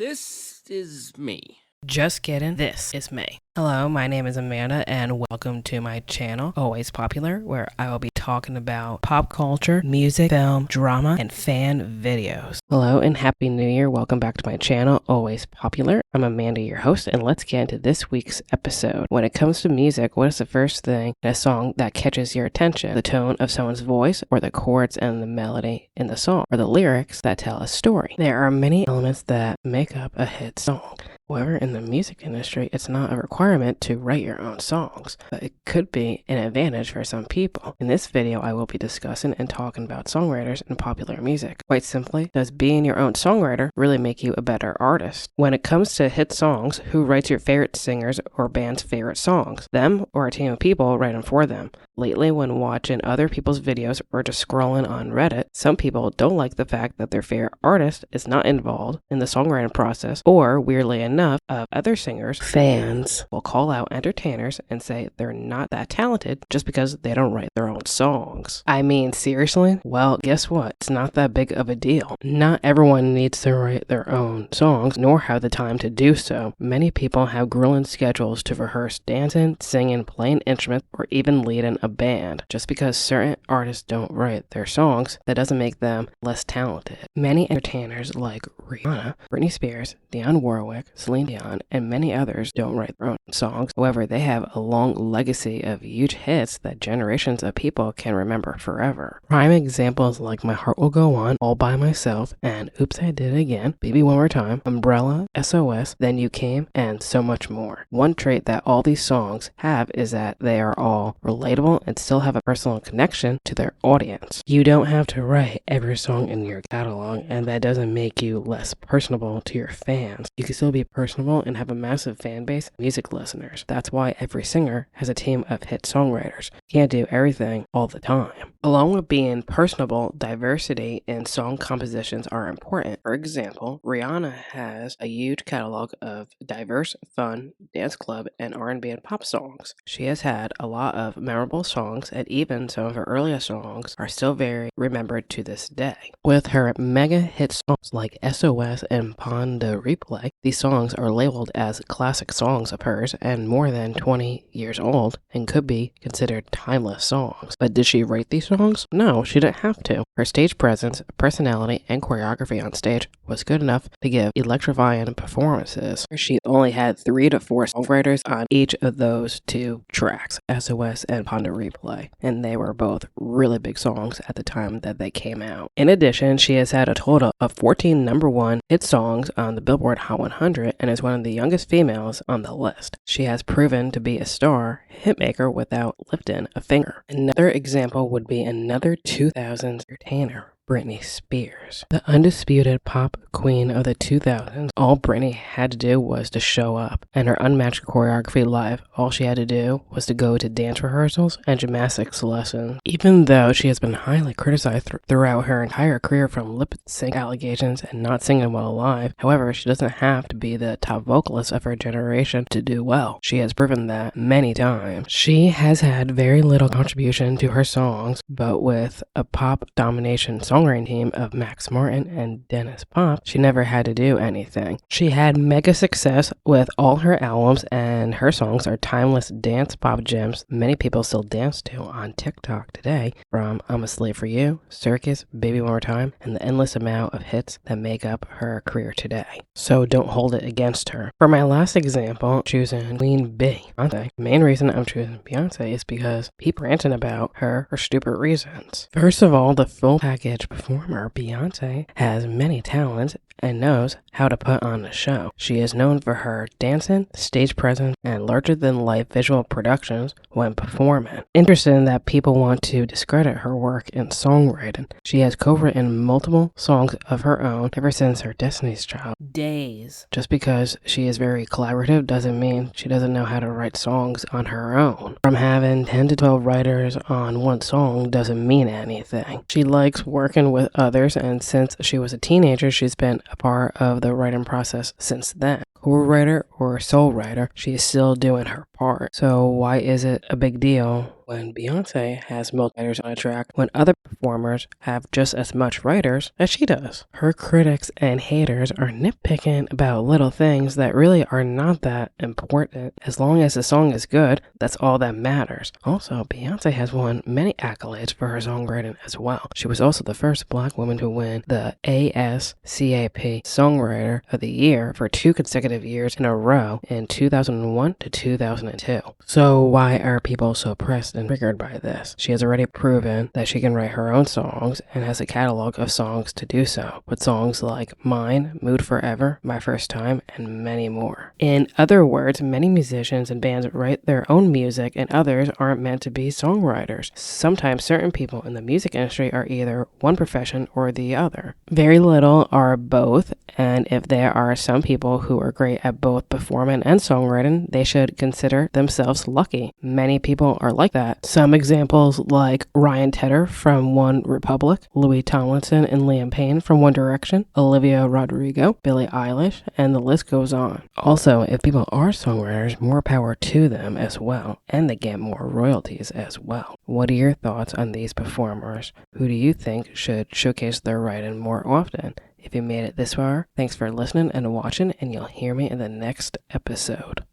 This is me. Just kidding, this is me. Hello, my name is Amanda and welcome to my channel, Always Popular, where I will be talking about pop culture, music, film, drama, and fan videos. Hello and Happy New Year. Welcome back to my channel, Always Popular. I'm Amanda, your host, and let's get into this week's episode. When it comes to music, what is the first thing in a song that catches your attention? The tone of someone's voice, or the chords and the melody in the song, or the lyrics that tell a story? There are many elements that make up a hit song. However, in the music industry, it's not a requirement to write your own songs, but it could be an advantage for some people. In this video, I will be discussing and talking about songwriters and popular music. Quite simply, does being your own songwriter really make you a better artist? When it comes to hit songs, who writes your favorite singers or band's favorite songs? Them or a team of people write them for them? Lately, when watching other people's videos or just scrolling on Reddit, some people don't like the fact that their favorite artist is not involved in the songwriting process, or weirdly enough, of other singers, fans will call out entertainers and say they're not that talented just because they don't write their own songs. I mean, seriously? Well, guess what? It's not that big of a deal. Not everyone needs to write their own songs, nor have the time to do so. Many people have grueling schedules to rehearse dancing, singing, playing instruments, or even leading a band. Just because certain artists don't write their songs, that doesn't make them less talented. Many entertainers like Rihanna, Britney Spears, Dionne Warwick, Celine Dion, and many others don't write their own songs. However, they have a long legacy of huge hits that generations of people can remember forever. Prime examples like My Heart Will Go On, All By Myself, and Oops, I Did It Again, Baby One More Time, Umbrella, SOS, Then You Came, and so much more. One trait that all these songs have is that they are all relatable and still have a personal connection to their audience. You don't have to write every song in your catalog, and that doesn't make you less personable to your fans. You can still be personable and have a massive fan base of music listeners. That's why every singer has a team of hit songwriters. You can't do everything all the time. Along with being personable, diversity in song compositions are important. For example, Rihanna has a huge catalog of diverse, fun, dance club, and R&B and pop songs. She has had a lot of memorable songs, and even some of her earliest songs are still very remembered to this day. With her mega hit songs like SOS and Pon de Replay, these songs are labeled as classic songs of hers and more than 20 years old and could be considered timeless songs. But did she write these songs? No, she didn't have to. Her stage presence, personality, and choreography on stage was good enough to give electrifying performances. She only had 3 to 4 songwriters on each of those 2 tracks, SOS and Pon de Replay, and they were both really big songs at the time that they came out. In addition, she has had a total of 14 #1 hit songs on the Billboard Hot 100 and is one of the youngest females on the list. She has proven to be a star hitmaker without lifting a finger. Another example would be another 2000s entertainer, Britney Spears, the undisputed pop queen of the 2000s. All Britney had to do was to show up, and her unmatched choreography live, all she had to do was to go to dance rehearsals and gymnastics lessons. Even though she has been highly criticized throughout her entire career from lip sync allegations and not singing well live, however, she doesn't have to be the top vocalist of her generation to do well. She has proven that many times. She has had very little contribution to her songs, but with a pop domination songwriting team of Max Martin and Dennis Pop, she never had to do anything. She had mega success with all her albums, and her songs are timeless dance pop gems many people still dance to on TikTok today, from I'm a Slave for You, Circus, Baby One More Time, and the endless amount of hits that make up her career today. So don't hold it against her. For my last example, choosing Queen Bee, Beyonce. The main reason I'm choosing Beyonce is because people ranting about her for stupid reasons. First of all, the full package performer, Beyonce has many talents and knows how to put on a show. She is known for her dancing, stage presence, and larger-than-life visual productions when performing. Interesting that people want to discredit her work in songwriting. She has co-written multiple songs of her own ever since her Destiny's Child days. Just because she is very collaborative doesn't mean she doesn't know how to write songs on her own. From having 10 to 12 writers on one song doesn't mean anything. She likes working with others, and since she was a teenager, she's been a part of the writing process since then. co-writer or sole writer, she is still doing her part. So why is it a big deal when Beyonce has multiple writers on a track when other performers have just as much writers as she does? Her critics and haters are nitpicking about little things that really are not that important. As long as the song is good, that's all that matters. Also, Beyonce has won many accolades for her songwriting as well. She was also the first Black woman to win the ASCAP Songwriter of the Year for 2 consecutive years in a row in 2001 to 2002. So why are people so pressed and triggered by this? She has already proven that she can write her own songs and has a catalog of songs to do so, with songs like Mine, Mood Forever, My First Time, and many more. In other words, many musicians and bands write their own music and others aren't meant to be songwriters. Sometimes certain people in the music industry are either one profession or the other. Very little are both, and if there are some people who are great at both performing and songwriting, they should consider themselves lucky. Many people are like that. Some examples like Ryan Tedder from One Republic, Louis Tomlinson and Liam Payne from One Direction, Olivia Rodrigo, Billie Eilish, and the list goes on. Also, if people are songwriters, more power to them as well, and they get more royalties as well. What are your thoughts on these performers? Who do you think should showcase their writing more often? If you made it this far, thanks for listening and watching, and you'll hear me in the next episode.